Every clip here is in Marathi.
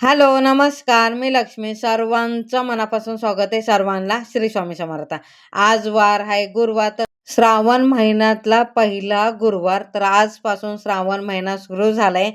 हॅलो, नमस्कार. मी लक्ष्मी. सर्वांचं मनापासून स्वागत आहे सर्वांना श्री स्वामी समर्थ. आज वार आहे गुरुवार, तर श्रावण महिन्यातला पहिला गुरुवार. तर आजपासून श्रावण महिना सुरू झालाय.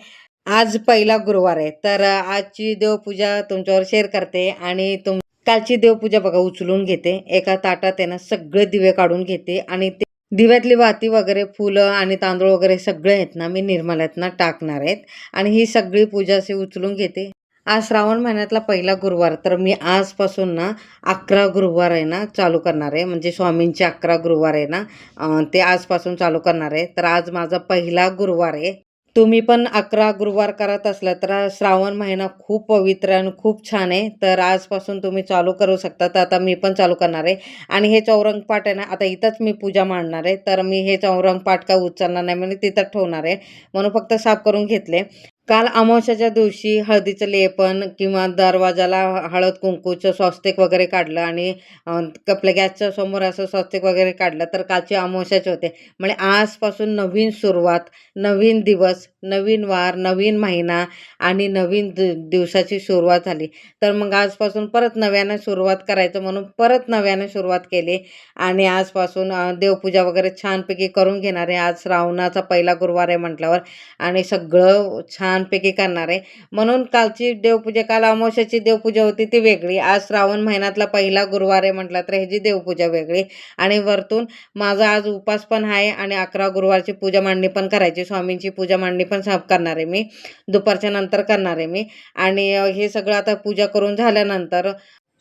आज पहिला गुरुवार आहे. तर आजची देवपूजा तुमच्यावर शेअर करते आणि कालची देवपूजा बघा उचलून घेते. एका ताटात आहे ना सगळे दिवे काढून घेते आणि ते दिव्यातली वाती वगैरे, फुलं आणि तांदूळ वगैरे सगळे आहेत ना मी निर्मल्यातनं टाकणार आहेत आणि ही सगळी पूजा अशी उचलून घेते. आज श्रावण महिन्यातला पहिला गुरुवार, तर मी आजपासून ना 11 गुरुवार आहे ना चालू करणार आहे. म्हणजे स्वामींचे 11 गुरुवार आहे ना, ते आजपासून चालू करणार आहे. तर आज माझा पहिला गुरुवार आहे. तुम्ही पण 11 गुरुवार करत असला तर श्रावण महिना खूप पवित्र आणि खूप छान आहे. तर आजपासून तुम्ही चालू करू शकता. तर आता मी पण चालू करणार आहे आणि हे चौरंग पाठ आहे ना, आता इथंच मी पूजा मांडणार आहे. तर मी हे चौरंग पाठ काय उचलणार नाही, म्हणजे तिथं ठेवणार आहे. म्हणून फक्त साफ करून घेतले. काल अमावस्याच्या दिवशी हळदीचं लेपन किंवा दरवाजाला हळद कुंकूचं स्वस्तिक वगैरे काढलं आणि आपल्या गॅसच्या समोर असं स्वस्तिक वगैरे काढलं. तर कालची अमावस्याचे होते. म्हणजे आजपासून नवीन सुरुवात, नवीन दिवस, नवीन वार, नवीन महिना आणि नवीन दिवसाची सुरुवात झाली. तर मग आजपासून परत नव्याने सुरुवात करायचं म्हणून परत नव्याने सुरुवात केली आणि आजपासून देवपूजा वगैरे छानपैकी करून घेणार आहे. आज श्रावणाचा पहिला गुरुवार आहे म्हटल्यावर आणि सगळं छानपैकी करणार आहे. म्हणून कालची देवपूजा, काल अमावस्याची देवपूजा होती ती वेगळी. आज श्रावण महिन्यातला पहिला गुरुवार आहे म्हटलं तर ह्याची देवपूजा वेगळी आणि वरतून माझा आज उपास पण आहे आणि 11 गुरुवारची पूजा मांडणी पण करायची. स्वामींची पूजा मांडणी पण करणार आहे मी. दुपारच्या नंतर करणार आहे मी आणि हे सगळं आता पूजा करून झाल्यानंतर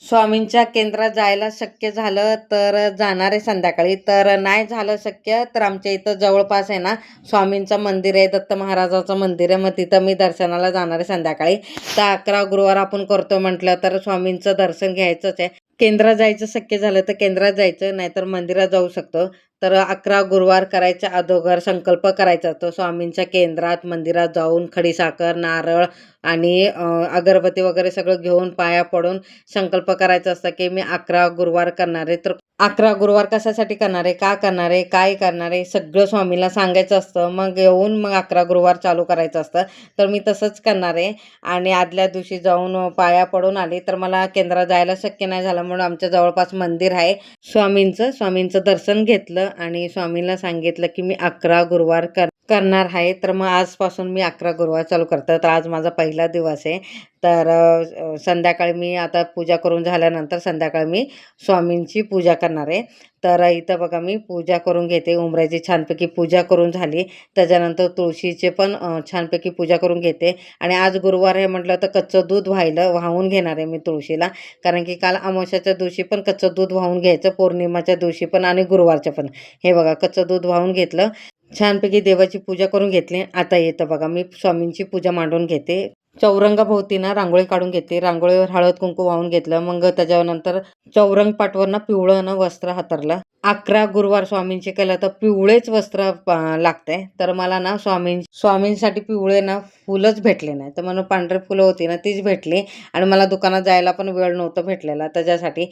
स्वामींच्या केंद्रात जायला शक्य झालं तर जाणार आहे संध्याकाळी. तर नाही झालं शक्य तर आमच्या इथं जवळपास आहे ना स्वामींचं मंदिर आहे, दत्त महाराजाचं मंदिर आहे. मग तिथं मी दर्शनाला जाणार आहे संध्याकाळी. तर 11 गुरुवार आपण करतो म्हटलं तर स्वामींचं दर्शन घ्यायचंच आहे. केंद्रात जायचं शक्य झालं तर केंद्रात जायचं, नाहीतर मंदिरात जाऊ शकतो. तर 11 गुरुवार करायच्या अगोदर संकल्प करायचा असतो. स्वामींच्या केंद्रात मंदिरात जाऊन खडीसाखर, नारळ आणि अगरबत्ती वगैरे सगळं घेऊन पाया पडून संकल्प करायचा असतं की मी 11 गुरुवार करणार आहे. तर 11 गुरुवार कशासाठी करणार आहे, का करणार आहे, काय करणार आहे, सगळं स्वामीला सांगायचं असतं. मग येऊन मग 11 गुरुवार चालू करायचं असतं. तर मी तसंच करणार आहे आणि आदल्या दिवशी जाऊन पाया पडून आली. तर मला केंद्रात जायला शक्य नाही झालं म्हणून आमच्या जवळपास मंदिर आहे स्वामींचं दर्शन घेतलं आणि स्वामींना सांगितलं की मी 11 गुरुवार करणार आहे. तर मग आजपासून मी 11 गुरुवार चालू करतो. तर आज माझा पहिला दिवस आहे. तर संध्याकाळी मी आता पूजा करून झाल्यानंतर संध्याकाळी मी स्वामींची पूजा करणार आहे. तर इथं बघा मी पूजा करून घेते. उंबऱ्याची छानपैकी पूजा करून झाली. त्याच्यानंतर तुळशीचे पण छानपैकी पूजा करून घेते आणि आज गुरुवार आहे म्हटलं तर कच्चं दूध वाहून घेणार आहे मी तुळशीला. कारण की काल अमावस्याच्या दिवशी पण कच्चं दूध वाहून घ्यायचं, पौर्णिमाच्या दिवशी पण आणि गुरुवारच्या पण. हे बघा कच्चं दूध वाहून घेतलं. छानपैकी देवाची पूजा करून घेतली. आता येतं बघा मी स्वामींची पूजा मांडून घेते. चौरंगाभोवती ना रांगोळी काढून घेते. रांगोळीवर हळद कुंकू वाहून घेतलं. मग त्याच्यानंतर चौरंग पाटवर पिवळं वस्त्र हातरलं. 11 गुरुवार स्वामींचे केलं तर पिवळेच वस्त्र लागतंय. तर मला ना स्वामींसाठी पिवळे फुलंच भेटले नाही. तर म्हणून पांढरे फुलं होती ना तीच भेटली आणि मला दुकानात जायला पण वेळ नव्हता भेटलेला. त्याच्यासाठी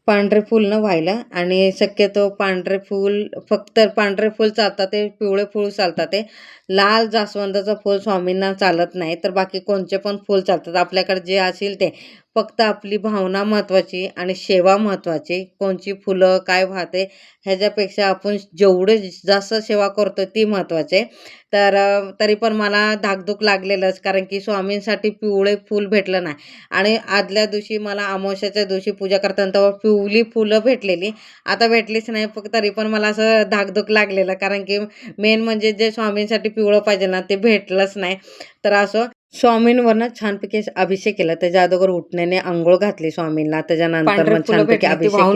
पांढरे फूल व्हायला आणि शक्यतो फक्त पांढरे फूल चालतात, ते पिवळे फूल चालतात. ते लाल जास्वंदाचं फूल स्वामींना चालत नाही. तर बाकी कोणते पण फूल चालतात. आपल्याकडे जे असेल ते. फक्त आपली भावना महत्त्वाची आणि सेवा महत्त्वाची. कोणची फुलं काय वाहते ह्याच्यापेक्षा आपण जेवढे जास्त सेवा करतो ती महत्त्वाची. तर तरी पण मला धाकधूक लागलेलंच, कारण की स्वामींसाठी पिवळे फूल भेटलं नाही आणि आदल्या दिवशी मला अमावस्याच्या दिवशी पूजा करताना तेव्हा पिवळी फुलं भेटलेली. आता भेटलीच नाही. तरी पण मला असं धाकधूक लागलेलं, कारण की मेन म्हणजे जे स्वामींसाठी पिवळं पाहिजे ना ते भेटलंच नाही. तर असं स्वामींवरनं छानपैकी अभिषेक केला. त्याच्या अगोदर उठण्याने अंघोळ घातली स्वामींना. त्याच्यानंतर मग छानपैकी अभिषेक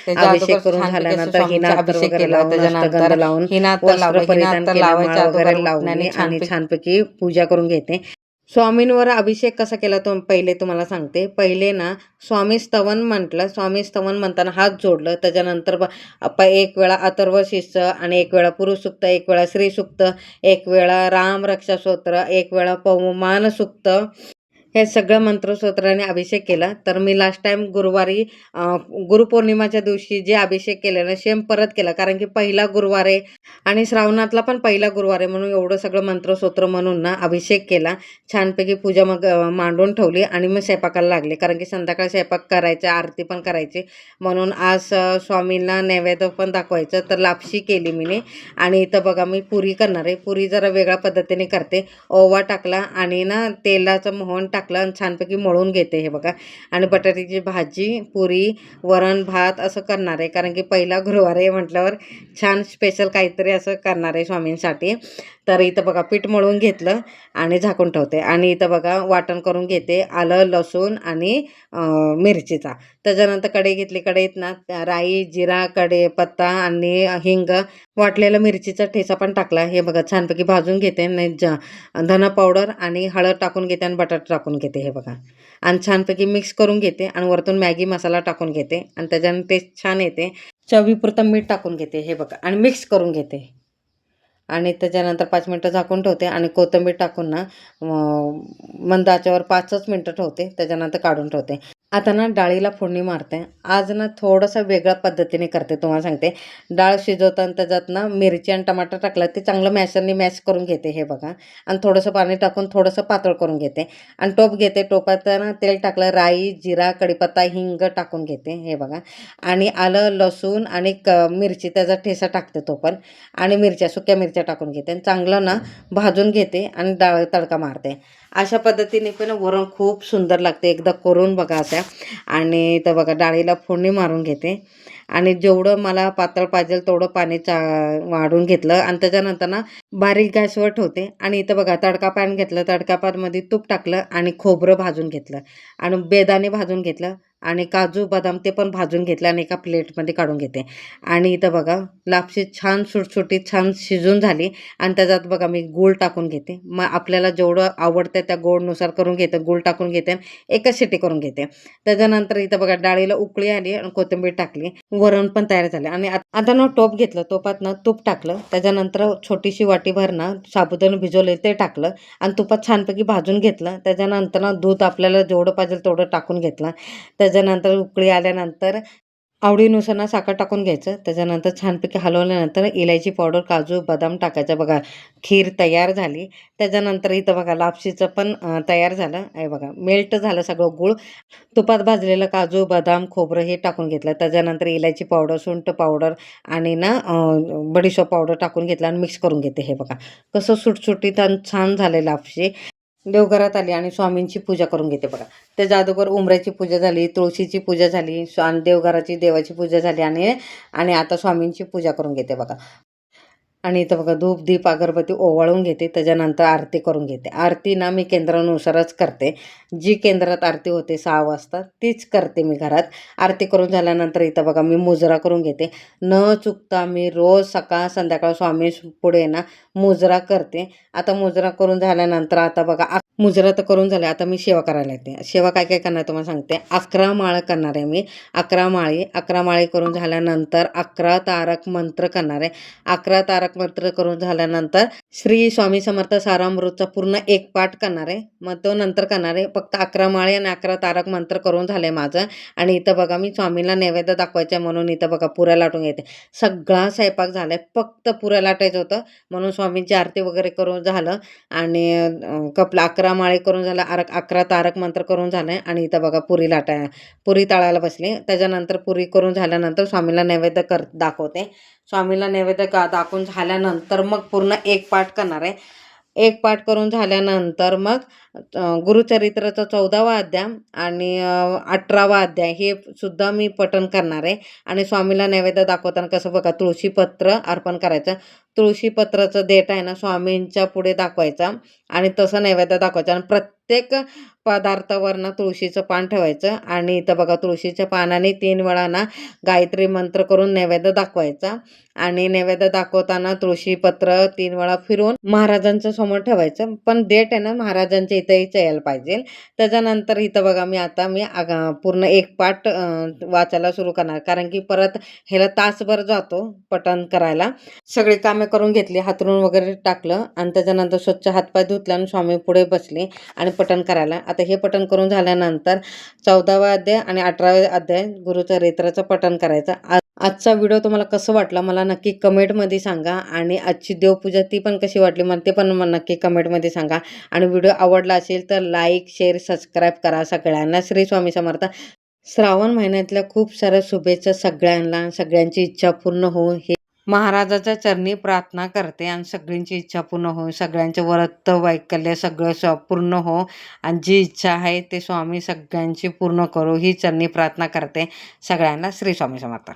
केला. अभिषेक करून झाल्यानंतर हिना अत्तर वगैरे लावून, अष्टगंध लावून, वस्त्र परिधान केलं, माळ वगैरे लावली आणि छानपैकी पूजा करून घेते. स्वामींवर अभिषेक कसा केला तो पहिले तुम्हाला सांगते. पहिले ना स्वामी स्तवन म्हटलं. स्वामी स्तवन म्हणताना हात जोडलं. त्याच्यानंतर एक वेळा अथर्व शीर्ष आणि एक वेळा पुरुष सूक्त, एक वेळा स्त्री सूक्त, एक वेळा राम रक्षा स्तोत्र, एक वेळा पवमान सूक्त, हे सगळं मंत्रस्तोत्राने अभिषेक केला. तर मी लास्ट टाईम गुरुवारी गुरुपौर्णिमाच्या दिवशी जे अभिषेक केलेलं सेम परत केला, कारण की पहिला गुरुवार आहे आणि श्रावणातला पण पहिला गुरुवार आहे, म्हणून एवढं सगळं मंत्रस्तोत्र म्हणून ना अभिषेक केला. छानपैकी पूजा मग मांडून ठेवली आणि मग स्वयंपाकाला लागले, कारण की संध्याकाळी स्वयंपाक करायचा, आरती पण करायची, म्हणून आज स्वामींना नैवेद्य पण दाखवायचं. तर लापशी केली मीने आणि इथं बघा मी पुरी करणार आहे. पुरी जरा वेगळ्या पद्धतीने करते. ओवा टाकला आणि ना तेलाचं मोहन टाकलं आणि छानपैकी मळून घेते हे बघा. आणि बटाट्याची भाजी, पुरी, वरण भात असं करणार आहे, कारण की पहिला गुरुवार आहे म्हटल्यावर छान स्पेशल काहीतरी असं करणार आहे स्वामींसाठी. तर इथं बघा पीठ मळून घेतलं आणि झाकून ठेवते. आणि इथं बघा वाटण करून घेते आलं, लसूण आणि मिरचीचा. त्याच्यानंतर कढई घेतली. कढईत ना राई, जिरा, कढीपत्ता आणि हिंग, वाटलेला मिरचीचा ठेचा पण टाकला. हे बघा छानपैकी भाजून घेते आणि धना पावडर आणि हळद टाकून घेते आणि बटाटा टाकून घेते हे बघा. आणि छानपैकी मिक्स करून घेते आणि वरतून मॅगी मसाला टाकून घेते आणि त्याच्याने टेस्ट छान येते. चवीपुरतं मीठ टाकून घेते हे बघा आणि मिक्स करून घेते. आणि त्याच्यानंतर 5 मिनटं झाकून ठेवते आणि कोथिंबीर टाकून ना मंद आचेवर 5च मिनटं ठेवते. त्याच्यानंतर काढून ठेवते. आता ना डाळीला फोडणी मारते. आज ना थोडंसं वेगळ्या पद्धतीने करते, तुम्हाला सांगते. डाळ शिजवताना त्याच्यात ना मिरची आणि टमाटर टाकलं, ते चांगलं मॅशरने मॅश करून घेते हे बघा. आणि थोडंसं पाणी टाकून थोडंसं पातळ करून घेते आणि टोप घेते. टोपात ना तेल टाकलं, राई, जिरा, कढीपत्ता, हिंग टाकून घेते हे बघा. आणि आलं, लसूण आणि मिरची त्याचा ठेचा टाकते तो पण. आणि मिरच्या, सुक्या मिरच्या टाकून घेते आणि चांगलं ना भाजून घेते आणि डाळ तडका मारते. अशा पद्धतीने पण वरण खूप सुंदर लागते. एकदा करून बघा अशा. आणि इथं बघा डाळीला फोडणी मारून घेते आणि जेवढं मला पातळ पाहिजे तेवढं पाणी वाढून घेतलं आणि त्याच्यानंतर ना बारीक गॅसवर ठेवते. आणि इथं बघा तडका पॅन घेतलं. तडका पॅनमध्ये तूप टाकलं आणि खोबरं भाजून घेतलं आणि बेदाणे भाजून घेतलं आणि काजू बदाम ते पण भाजून घेतलं आणि एका प्लेटमध्ये काढून घेते. आणि इथं बघा लापशी छान सुटसुटीत छान शिजून झाली आणि त्याच्यात बघा मी गूळ टाकून घेते. मग आपल्याला जेवढं आवडतं त्या गोडनुसार करून घेते. गूळ टाकून घेते, एकच शिटी करून घेते. त्याच्यानंतर इथं बघा डाळीला उकळी आली आणि कोथिंबीर टाकली. वरण पण तयार झाले. आणि आता ना टोप घेतलं, टोपात ना तूप टाकलं. त्याच्यानंतर छोटीशी वाटीभर ना साबुदाणा भिजवले ते टाकलं आणि तुपात छानपैकी भाजून घेतलं. त्याच्यानंतर ना दूध आपल्याला जेवढं पाहिजे तेवढं टाकून घेतलं. त्याच्यानंतर उकळी आल्यानंतर आवडीनुसार ना साखर टाकून घ्यायचं. त्याच्यानंतर छानपैकी हलवल्यानंतर इलायची पावडर, काजू, बदाम टाकायचं बघा. खीर तयार झाली. त्याच्यानंतर इथं बघा लापशीचं पण तयार झालं आहे बघा. मेल्ट झालं सगळं गूळ. तुपात भाजलेलं काजू, बदाम, खोबरं हे टाकून घेतलं. त्याच्यानंतर इलायची पावडर, सुंठ पावडर आणि ना बडीशेप पावडर टाकून घेतलं आणि मिक्स करून घेते हे बघा. कसं सुटसुटीत आणि छान झाले लापशी. देवघरात आली आणि स्वामींची पूजा करून घेते बघा. त्या जादूगर उंबऱ्याची पूजा झाली, तुळशीची पूजा झाली, देवघराची देवाची पूजा झाली आणि आणि आता स्वामींची पूजा करून घेते बघा. आणि इथं बघा धूप, दीप, अगरबत्ती ओवाळून घेते. त्याच्यानंतर आरती करून घेते. आरती ना मी केंद्रानुसारच करते. जी केंद्रात आरती होते 6 वाजता तीच करते मी घरात. आरती करून झाल्यानंतर इथं बघा मी मुजरा करून घेते. न चुकता मी रोज सकाळ संध्याकाळ स्वामी पुढे ना मुजरा करते. आता मुजरा करून झाल्यानंतर आता बघा मुजरा तर करून झाले. आता मी सेवा करायला येते. सेवा काय काय करणार तुम्हाला सांगते. 11 माळ करणार आहे मी. 11 माळी करून झाल्यानंतर 11 तारक मंत्र करणार आहे. 11 तारक मंत्र करून झाल्यानंतर श्री स्वामी समर्थ सारामृतचा पूर्ण एक पाठ करणार आहे. मग तो नंतर करणार आहे. फक्त 11 माळे आणि 11 तारक मंत्र करून झालंय माझं. आणि इथं बघा मी स्वामीला नैवेद्य दाखवायचं म्हणून इथं बघा पुऱ्या लाटून घेते. सगळा स्वयंपाक झालाय, फक्त पुऱ्या लाटायचं होतं म्हणून स्वामींची आरती वगैरे करून झालं. आणि कपला 11 माळे करून झालं, 11 तारक मंत्र करून झालंय. आणि इथं बघा पुरी तळायला बसली. त्याच्यानंतर पुरी करून झाल्यानंतर स्वामीला नैवेद्य दाखवते. स्वामीला नैवेद्य दाखवून झाल्यानंतर मग पूर्ण एक पाठ करणार आहे. एक पाठ करून झाल्यानंतर मग गुरुचरित्राचा 14वा अध्याय आणि 18वा अध्याय हे सुद्धा मी पठण करणार आहे. आणि स्वामीला नैवेद्य दाखवताना कसं बघा तुळशीपत्र अर्पण करायचं. तुळशीपत्राचं देठ आहे ना स्वामींच्या पुढे दाखवायचा आणि तसं नैवेद्य दाखवायचं आणि प्रत्येक पदार्थावर ना तुळशीचं पान ठेवायचं. आणि इथं बघा तुळशीच्या पानाने 3 वेळा ना गायत्री मंत्र करून नैवेद्य दाखवायचा. आणि नैवेद्य दाखवताना तुळशीपत्र 3 वेळा फिरून महाराजांच्या समोर ठेवायचं. पण देठ आहे ना महाराजांच्या इथेच यायला पाहिजे. त्याच्यानंतर इथं बघा मी पूर्ण एक पाठ वाचायला सुरू करणार, कारण की परत ह्याला तासभर जातो पठण करायला. सगळी कामे करून घेतली, हातरून वगैरे टाकलं आणि त्याच्यानंतर स्वच्छ हातपाय धुतले आणि स्वामी पुढे बसले आणि पठण करायला. आता हे पठण करून झाल्यानंतर 14वा अध्याय आणि 18वा अध्याय गुरुचरित्राचं पठण करायचं. आजचा व्हिडिओ तुम्हाला कसं वाटला मला नक्की कमेंटमध्ये सांगा आणि आजची देवपूजा ती पण कशी वाटली मला ते पण मला नक्की कमेंटमध्ये सांगा. आणि व्हिडिओ आवडला असेल तर लाईक, शेअर, सबस्क्राईब करा. सगळ्यांना श्री स्वामी समर्थ. श्रावण महिन्यातल्या खूप साऱ्या शुभेच्छा सगळ्यांना. सगळ्यांची इच्छा पूर्ण हो हे महाराजाच्या चरणी प्रार्थना करते आणि सगळ्यांची इच्छा पूर्ण हो. सगळ्यांचे व्रत वैकल्य सगळं पूर्ण हो आणि जी इच्छा आहे ते स्वामी सगळ्यांची पूर्ण करो ही चरणी प्रार्थना करते. सगळ्यांना श्री स्वामी समर्थ.